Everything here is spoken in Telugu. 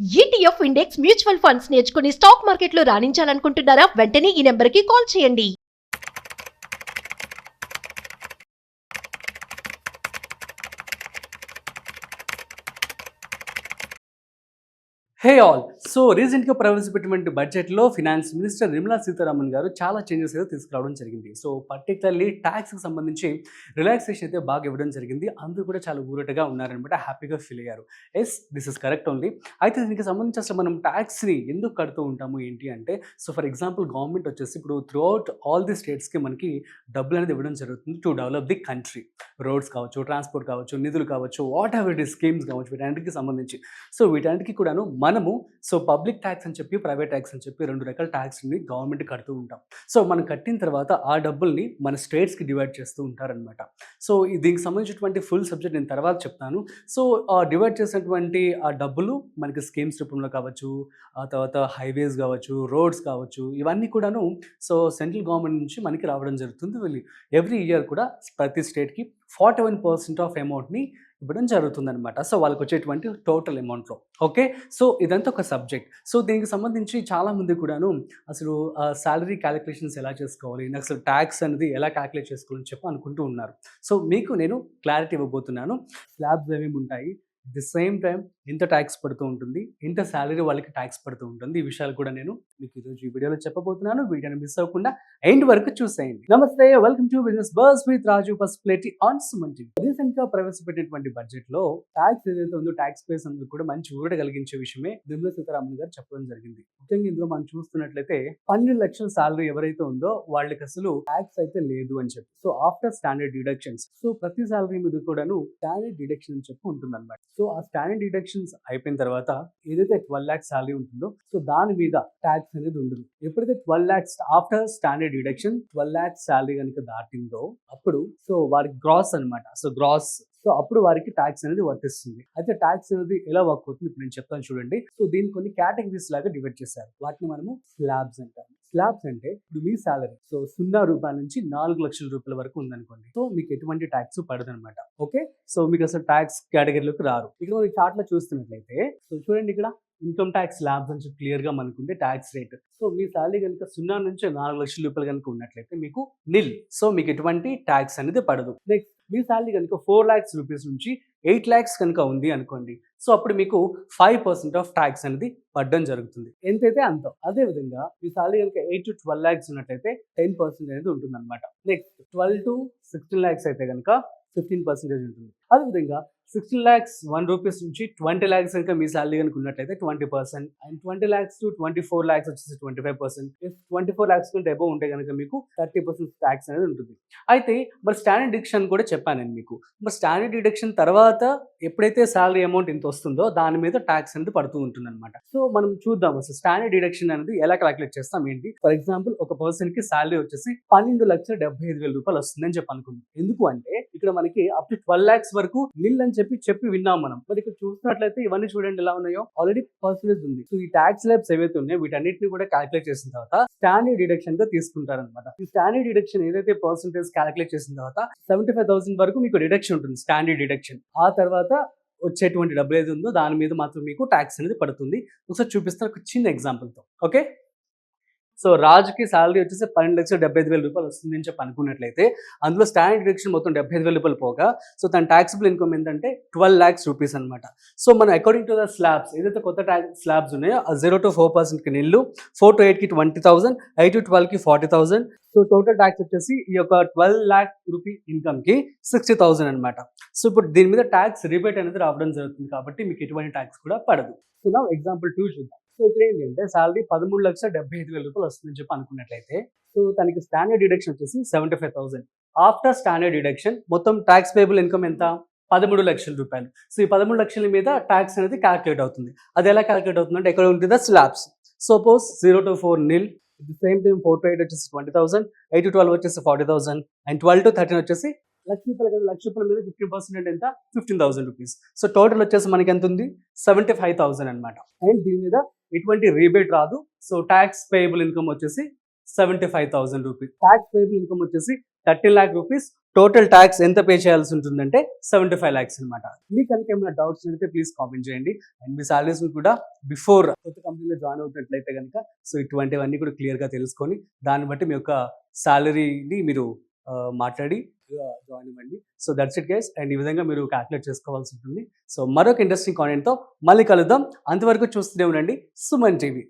ఈటీఎఫ్ ఇండెక్స్ మ్యూచువల్ ఫండ్స్ నేర్చుకుని స్టాక్ మార్కెట్లో రాణించాలనుకుంటున్నారా? వెంటనే ఈ నెంబర్కి కాల్ చేయండి. Hey all. సో రీసెంట్గా ప్రవేశపెట్టినటువంటి బడ్జెట్లో ఫినాన్స్ మినిస్టర్ నిర్మలా సీతారామన్ గారు చాలా చేంజెస్ అయితే తీసుకురావడం జరిగింది. సో పర్టికులర్లీ ట్యాక్స్కి సంబంధించి రిలాక్సేషన్ అయితే బాగా ఇవ్వడం జరిగింది. అందరూ కూడా చాలా ఊరటగా ఉన్నారనమాట, హ్యాపీగా ఫీల్ అయ్యారు. Yes, this is correct only. అయితే దీనికి సంబంధించి అసలు మనం ట్యాక్స్ని ఎందుకు కడుతూ ఉంటాము ఏంటి అంటే, సో ఫర్ ఎగ్జాంపుల్ గవర్నమెంట్ వచ్చేసి ఇప్పుడు త్రూ అవుట్ ఆల్ ది స్టేట్స్కి మనకి డబ్బులు అనేది ఇవ్వడం జరుగుతుంది to develop the country. Roads కావచ్చు, ట్రాన్స్పోర్ట్ కావచ్చు, నిధులు కావచ్చు, వాట్ ఎవర్ ఇట్ స్కీమ్స్ కావచ్చు, వీటన్నిటికి సంబంధించి. సో వీటన్నిటికీ కూడాను మనము పబ్లిక్ ట్యాక్స్ అని చెప్పి, ప్రైవేట్ ట్యాక్స్ అని చెప్పి 2 రకాల ట్యాక్స్ని గవర్నమెంట్ కడుతూ ఉంటాం. సో మనం కట్టిన తర్వాత ఆ డబ్బుల్ని మన స్టేట్స్కి డివైడ్ చేస్తూ ఉంటారనమాట. సో దీనికి సంబంధించినటువంటి ఫుల్ సబ్జెక్ట్ నేను తర్వాత చెప్తాను. సో డివైడ్ చేసినటువంటి ఆ డబ్బులు మనకి స్కీమ్స్ రూపంలో కావచ్చు, ఆ తర్వాత హైవేస్ కావచ్చు, రోడ్స్ కావచ్చు, ఇవన్నీ కూడాను సెంట్రల్ గవర్నమెంట్ నుంచి మనకి రావడం జరుగుతుంది. ఎవ్రీ ఇయర్ కూడా ప్రతి స్టేట్కి 41% ఆఫ్ అమౌంట్ని ఇవ్వడం జరుగుతుందనమాట. సో వాళ్ళకి వచ్చేటువంటి టోటల్ అమౌంట్లో. ఓకే, సో ఇదంతా ఒక సబ్జెక్ట్. సో దీనికి సంబంధించి చాలామంది కూడాను అసలు శాలరీ క్యాలిక్యులేషన్స్ ఎలా చేసుకోవాలి, అసలు ట్యాక్స్ అనేది ఎలా క్యాలిక్యులేట్ చేసుకోవాలని చెప్పి అనుకుంటూ ఉన్నారు. సో మీకు నేను క్లారిటీ ఇవ్వబోతున్నాను. స్లాబ్స్ ఏమేమి ఉంటాయి, ది సేమ్ టైం ఎంత ట్యాక్స్ పడుతూ ఉంటుంది, ఎంత శాలరీ వాళ్ళకి ట్యాక్స్ పడుతూ ఉంటుంది, ఈ విషయాలు కూడా నేను మీకు ఈరోజు ఈ వీడియోలో చెప్పబోతున్నాను. వీడియోని మిస్ అవ్వకుండా ఎండ్ వరకు చూసేయండి. నమస్తే, welcome to business bus with Raju Pasupuleti on Suman TV. Recent గా ప్రవేశపెట్టినటువంటి బడ్జెట్ లో ట్యాక్స్ ఏదైతే ఉందో, ట్యాక్స్ పేస్ అందరూ కూడా మంచి ఊరట కలిగించే విషయమే నిర్మలా సీతారామన్ గారు చెప్పడం జరిగింది. ముఖ్యంగా ఇందులో మనం చూస్తున్నట్లయితే 12 లక్షల శాలరీ ఎవరైతే ఉందో వాళ్ళకి అసలు ట్యాక్స్ అయితే లేదు అని చెప్పి. So after standard deductions, so ప్రతి శాలరీ మీద కూడాను స్టాండర్డ్ డిడక్షన్ అని చెప్పి ఉంటుంది అనమాట. సో ఆ స్టాండర్డ్ డిడక్షన్స్ అయిపోయిన తర్వాత ఏదైతే 12 lakhs శాలరీ ఉంటుందో, సో దాని మీద ట్యాక్స్ అనేది ఉండదు. ఎప్పుడైతే 12 lakhs after standard deduction 12 lakhs salary కనుక దాటిందో అప్పుడు వారికి గ్రాస్ అనమాట. సో అప్పుడు వారికి ట్యాక్స్ అనేది వర్తిస్తుంది. అయితే ట్యాక్స్ అనేది ఎలా వర్క్ అవుతుంది ఇప్పుడు నేను చెప్తాను చూడండి. సో దీన్ని కొన్ని కేటగిరీస్ లాగా డివైడ్ చేశారు. వాటిని మనము స్లాబ్స్ అంటాం. స్లాబ్స్ అంటే ఇప్పుడు మీ సాలరీ 0 రూపాయల నుంచి 4 లక్షల రూపాయల వరకు ఉందనుకోండి, సో మీకు ఎటువంటి ట్యాక్స్ పడదు అనమాట. ఓకే, సో మీకు అసలు ట్యాక్స్ కేటగిరీలోకి రారు. ఇక్కడ మనం చార్ట్ లో చూస్తున్నట్లయితే సో చూడండి, ఇక్కడ ఇన్కమ్ ట్యాక్స్ స్లాబ్స్ అని క్లియర్ గా మనకుంటే ట్యాక్స్ రేట్. సో మీ సాలరీ కనుక 0 నుంచి 4 లక్షల రూపాయలు కనుక ఉన్నట్లయితే మీకు నిల్. సో మీకు ఎటువంటి ట్యాక్స్ అనేది పడదు. నెక్స్ట్, మీ సాలరీ కనుక 4 lakhs రూపీస్ నుంచి 8 lakhs కనుక ఉంది అనుకోండి, సో అప్పుడు మీకు 5% ఆఫ్ ట్యాక్స్ అనేది పడడం జరుగుతుంది. ఎంతైతే అంత. అదే విధంగా మీ సాలరీ కనుక 8 to 12 lakhs ఉన్నట్లయితే 10% అనేది ఉంటుంది అనమాట. నెక్స్ట్ 12 to 16 lakhs అయితే కనుక 15% ఉంటుంది. అదేవిధంగా 16 lakhs 1 రూపీస్ నుంచి 20 lakhs కనుక మీ సాలరీ కనుక ఉన్నట్లయితే 20%, అండ్ 20 lakhs to 24 lakhs వచ్చేసి 25%. 24 lakhs కంటే అబౌవ్ ఉంటే కనుక మీకు 30% ట్యాక్స్ అనేది ఉంటుంది. అయితే మరి స్టాండర్డ్ డిడక్షన్ కూడా చెప్పాను నేను మీకు. మరి స్టాండర్డ్ డిడక్షన్ తర్వాత ఎప్పుడైతే సాలరీ అమౌంట్ ఇంత వస్తుందో దాని మీద ట్యాక్స్ అనేది పడుతూ ఉంటుంది అనమాట. సో మనం చూద్దాం అసలు స్టాండర్డ్ డిడక్షన్ అనేది ఎలా క్యాలిక్యులేట్ చేస్తాం ఏంటి. ఫర్ ఎగ్జాంపుల్ ఒక పర్సన్ కి సాలరీ వచ్చేసి 12,75,000 రూపాయలు వస్తుందని చెప్పి అనుకుందాం. ఎందుకు అంటే ఇక్కడ మనకి అప్ టు 12 lakhs వరకు నిల్ అని చెప్పి విన్నాం మనం. మరి ఇక్కడ చూసినట్లయితే ఇవన్నీ చూడండి ఎలా ఉన్నాయో, ఆల్రెడీ పర్సెంటేజ్ ఉంది. సో ఈ ట్యాక్స్ స్లాబ్స్ ఏవైతే ఉన్నాయో వీటన్నిటిని కూడా క్యాలిక్యులేట్ చేసిన తర్వాత స్టాండర్డ్ డిడక్షన్ గా తీసుకుంటారనమాట. ఈ స్టాండర్డ్ డిడక్షన్ ఏదైతే పర్సెంటేజ్ క్యాలిక్యులేట్ చేసిన తర్వాత 75,000 వరకు మీకు డిడక్షన్ ఉంటుంది, స్టాండర్డ్ డిడక్షన్. ఆ తర్వాత వచ్చేటువంటి డబ్బులు ఏది ఉందో దాని మీద మాత్రం మీకు ట్యాక్స్ అనేది పడుతుంది. ఒకసారి చూపిస్తాను ఒక చిన్న ఎగ్జాంపుల్తో. ఓకే, సో రాజుకి సాలరీ వచ్చేసి 12,75,000 రూపాయలు వస్తుంది అని చెప్పి అనుకున్నట్లయితే అందులో స్టాండర్డ్ డిడక్షన్ మొత్తం 75,000 రూపాయలు పోగా సో తన ట్యాక్సిబుల్ ఇన్కమ్ ఏంటంటే 12 lakhs రూపీస్ అనమాట. సో మనం అకార్డింగ్ టు ద స్లాబ్స్ ఏదైతే కొత్త ట్యాక్స్ స్లాబ్స్ ఉన్నాయో ఆ 0 to 4% నిల్లు, 4 to 8కి 20,000, 8 to 12కి 40,000. So total tax వచ్చేసి ఈ యొక్క 12 lakh రూపీ ఇన్కమ్ కి 60,000 అనమాట. సో ఇప్పుడు దీని మీద ట్యాక్స్ రిబేట్ అనేది రావడం జరుగుతుంది కాబట్టి మీకు ఎటువంటి ట్యాక్స్ కూడా పడదు. సో నా ఎగ్జాంపుల్ 2 చూద్దాం. సో ఇక్కడ ఏంటంటే సాలరీ 13,75,000 రూపాయలు వస్తుందని చెప్పి అనుకున్నట్లయితే సో దానికి స్టాండర్డ్ డిడక్షన్ వచ్చేసి 75,000. ఆఫ్టర్ స్టాండర్డ్ డిడక్షన్ మొత్తం ట్యాక్స్ పేబుల్ ఇన్కమ్ ఎంత? 13 లక్షల రూపాయలు. సో ఈ 13 లక్షల మీద ట్యాక్స్ అనేది క్యాలిక్యులేట్ అవుతుంది. అది ఎలా క్యాలిక్యులేట్ అవుతుందంటే ఎక్కడ ఉంటుంది slabs. Suppose 0 to 4 nil, same time 4 to 8 వచ్చేసి 20,000, 8 to 12 వచ్చేసి 40,000, అండ్ 12 to 13 వచ్చేసి లక్ష రూపాయలు కదా. లక్ష రూపాయల మీద 50% అంటే ఎంత? 15,000 రూపీస్. సో టోటల్ వచ్చేసి మనకి ఎంత ఉంది? 75,000 అనమాట. అండ్ దీని మీద ఎటువంటి రీబేట్ రాదు. సో ట్యాక్స్ పేయబుల్ ఇన్కమ్ వచ్చేసి 75,000 రూపీస్. ట్యాక్స్ పేయబుల్ ఇన్కమ్ వచ్చేసి 30 lakh రూపీస్ టోటల్ ట్యాక్స్ ఎంత పే చేయాల్సి ఉంటుందంటే 75 lakhs అనమాట. మీకు కనుక ఏమైనా డౌట్స్ ఉంటే ప్లీజ్ కామెంట్ చేయండి. అండ్ మీ సాలరీస్ కూడా బిఫోర్ కొత్త కంపెనీలో జాయిన్ అవుతున్నట్లయితే కనుక సో ఇటువంటివన్నీ కూడా క్లియర్గా తెలుసుకొని దాన్ని బట్టి మీ యొక్క సాలరీని మీరు మాట్లాడి జాయిన్ అవ్వండి. So that's it guys. And ఈ విధంగా మీరు క్యాల్కులేట్ చేసుకోవాల్సి ఉంటుంది. సో మరొక ఇంట్రెస్టింగ్ కాంటెంట్తో మళ్ళీ కలుద్దాం. అంతవరకు చూస్తూనే ఉండండి సుమన్ టీవీ.